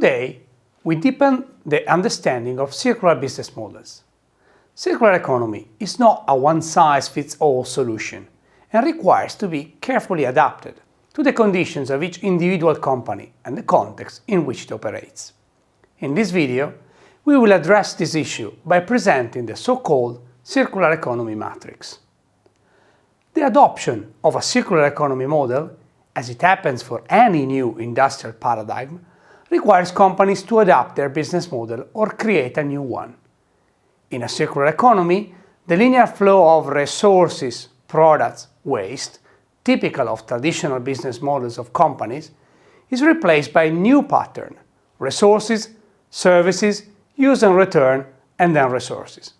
Today, we deepen the understanding of circular business models. Circular economy is not a one-size-fits-all solution and requires to be carefully adapted to the conditions of each individual company and the context in which it operates. In this video, we will address this issue by presenting the so-called circular economy matrix. The adoption of a circular economy model, as it happens for any new industrial paradigm, requires companies to adapt their business model or create a new one. In a circular economy, the linear flow of resources, products, waste, typical of traditional business models of companies, is replaced by a new pattern: resources, services, use and return, and then resources.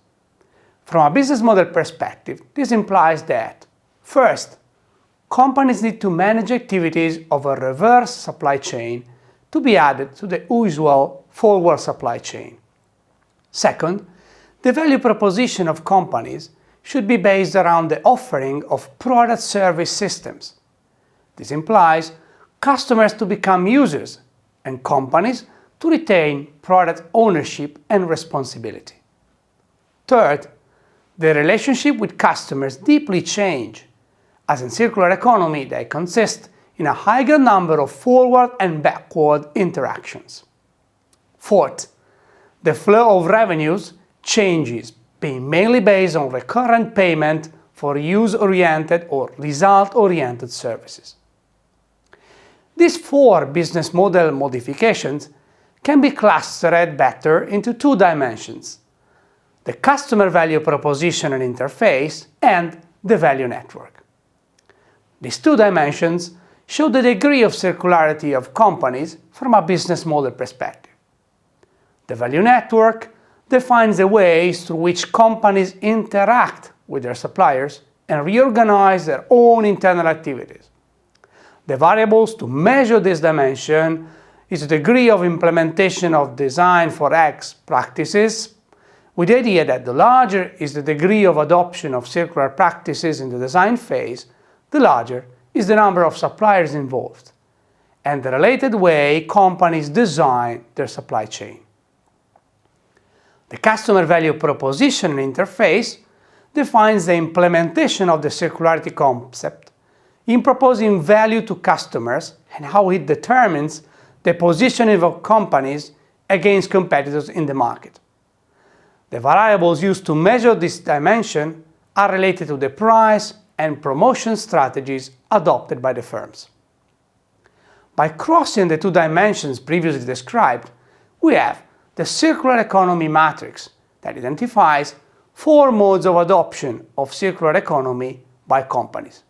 From a business model perspective, this implies that, first, companies need to manage activities of a reverse supply chain to be added to the usual forward supply chain. Second, the value proposition of companies should be based around the offering of product-service systems. This implies customers to become users and companies to retain product ownership and responsibility. Third, the relationship with customers deeply change, as in circular economy they consist in a higher number of forward and backward interactions. Fourth, the flow of revenues changes, being mainly based on recurrent payment for use-oriented or result-oriented services. These four business model modifications can be clustered better into two dimensions: the customer value proposition and interface, and the value network. These two dimensions show the degree of circularity of companies from a business model perspective. The value network defines the ways through which companies interact with their suppliers and reorganize their own internal activities. The variables to measure this dimension is the degree of implementation of design for X practices, with the idea that the larger is the degree of adoption of circular practices in the design phase, the larger is the number of suppliers involved, and the related way companies design their supply chain. The customer value proposition and interface defines the implementation of the circularity concept in proposing value to customers and how it determines the positioning of companies against competitors in the market. The variables used to measure this dimension are related to the price and promotion strategies adopted by the firms. By crossing the two dimensions previously described, we have the circular economy matrix that identifies four modes of adoption of circular economy by companies.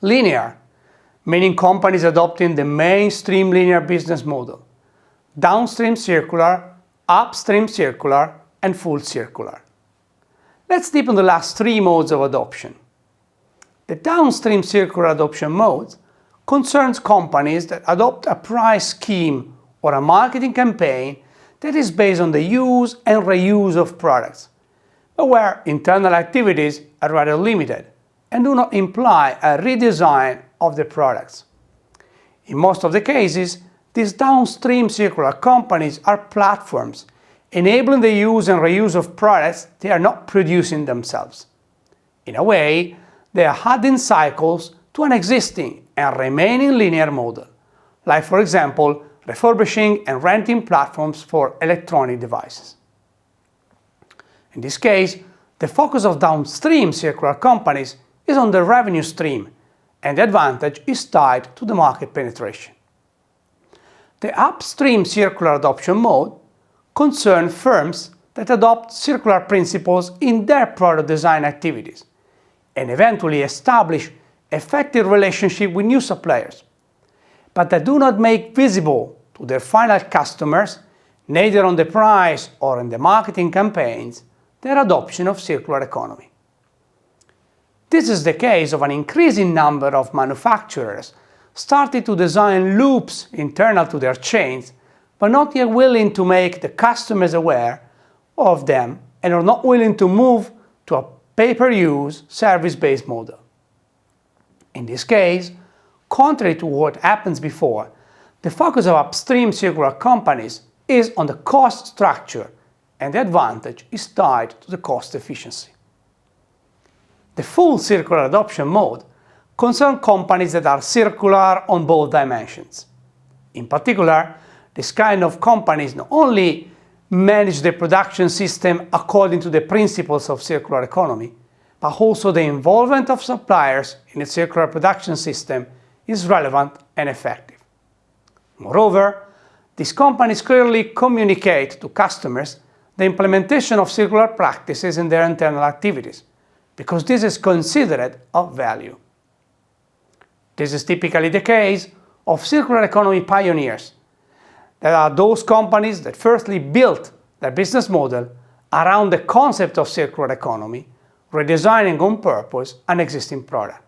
Linear, meaning companies adopting the mainstream linear business model. Downstream circular, upstream circular, and full circular. Let's deepen the last three modes of adoption. The downstream circular adoption mode concerns companies that adopt a price scheme or a marketing campaign that is based on the use and reuse of products, but where internal activities are rather limited and do not imply a redesign of the products. In most of the cases, these downstream circular companies are platforms enabling the use and reuse of products they are not producing themselves. In a way, they are adding cycles to an existing and remaining linear model, like, for example, refurbishing and renting platforms for electronic devices. In this case, the focus of downstream circular companies is on the revenue stream, and the advantage is tied to the market penetration. The upstream circular adoption mode concerns firms that adopt circular principles in their product design activities and eventually establish effective relationship with new suppliers, but that do not make visible to their final customers, neither on the price or in the marketing campaigns, their adoption of circular economy. This is the case of an increasing number of manufacturers starting to design loops internal to their chains, but not yet willing to make the customers aware of them and are not willing to move to a pay-per-use service-based model. In this case, contrary to what happens before, The focus of upstream circular companies is on the cost structure, and the advantage is tied to the cost efficiency. The full circular adoption mode concerns companies that are circular on both dimensions. In particular, this kind of companies not only manage the production system according to the principles of circular economy, but also the involvement of suppliers in the circular production system is relevant and effective. Moreover, these companies clearly communicate to customers the implementation of circular practices in their internal activities, because this is considered of value. This is typically the case of circular economy pioneers, that are those companies that firstly built their business model around the concept of circular economy, redesigning on purpose an existing product.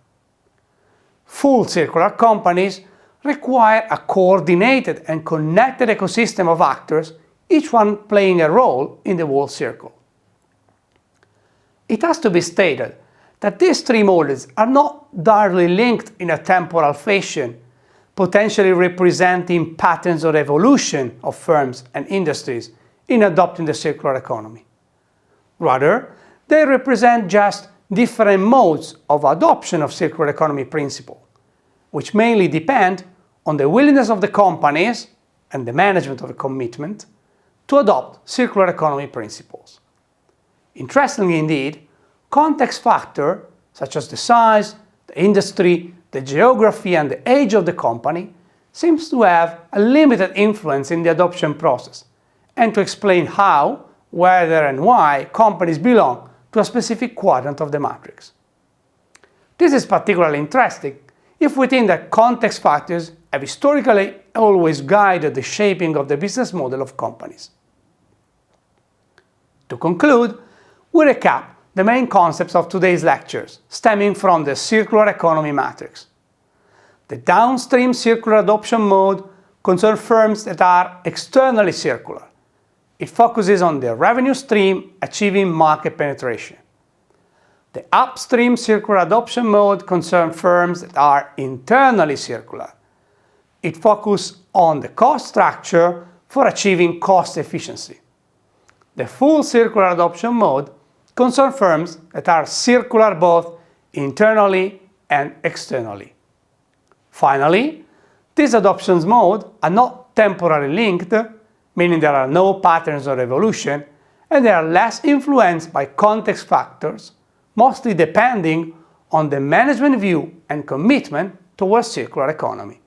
Full circular companies require a coordinated and connected ecosystem of actors, each one playing a role in the whole circle. It has to be stated that these three models are not directly linked in a temporal fashion, potentially representing patterns of evolution of firms and industries in adopting the circular economy. Rather, they represent just different modes of adoption of circular economy principle, which mainly depend on the willingness of the companies and the management of the commitment to adopt circular economy principles. Interestingly indeed, context factors such as the size, the industry, the geography and the age of the company seems to have a limited influence in the adoption process, and to explain how, whether and why companies belong to a specific quadrant of the matrix. This is particularly interesting if we think that context factors have historically always guided the shaping of the business model of companies. To conclude, we recap the main concepts of today's lectures, stemming from the circular economy matrix. The downstream circular adoption mode concerns firms that are externally circular. It focuses on the revenue stream achieving market penetration. The upstream circular adoption mode concerns firms that are internally circular. It focuses on the cost structure for achieving cost efficiency. The full circular adoption mode concerns firms that are circular both internally and externally. Finally, these adoption modes are not temporally linked, meaning there are no patterns of evolution, and they are less influenced by context factors, mostly depending on the management view and commitment towards circular economy.